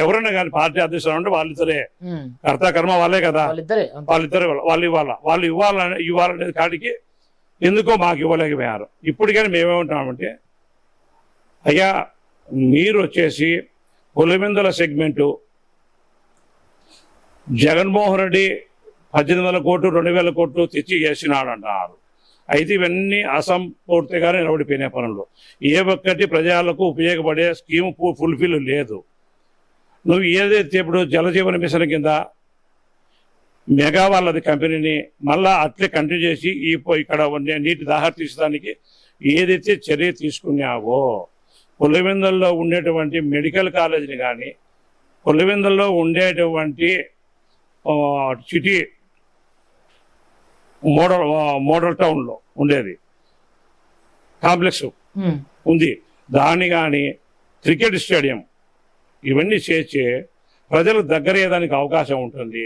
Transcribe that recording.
ఎవరైనా కానీ పార్టీ అధ్యక్షులు అంటే వాళ్ళిద్దరే, కర్త కర్మ వాళ్ళే కదా, వాళ్ళిద్దరే. వాళ్ళు ఇవ్వాలనేది కాడికి ఎందుకో మాకు ఇవ్వలేకపోయారు. ఇప్పటికైనా మేమేమంటున్నామంటే, అయ్యా మీరు వచ్చేసి పులివెందుల సెగ్మెంటు జగన్మోహన్ రెడ్డి 1800 కోట్లు 2000 కోట్లు తెచ్చి చేసినాడు అంటున్నారు. అయితే ఇవన్నీ అసంపూర్తిగా నిలబడిపోయిన పనులు. ఏ ఒక్కటి ప్రజలకు ఉపయోగపడే స్కీమ్ ఫుల్ఫిల్ లేదు. నువ్వు ఏదైతే ఇప్పుడు జలజీవన మిషన్ కింద మెగా వాళ్ళది కంపెనీని మళ్ళా అట్లే కంటిన్యూ చేసి ఇక్కడ నీటి దాహర్ తీసడానికి ఏదైతే చర్య తీసుకున్నావో, పులివెందుల్లో ఉండేటువంటి మెడికల్ కాలేజీని కానీ, పులివెందుల్లో ఉండేటువంటి సిటీ మోడల్ టౌన్లో ఉండేది కాంప్లెక్స్ ఉంది, దాన్ని కానీ క్రికెట్ స్టేడియం ఇవన్నీ చేర్చి ప్రజలకు దగ్గర అయ్యేదానికి అవకాశం ఉంటుంది.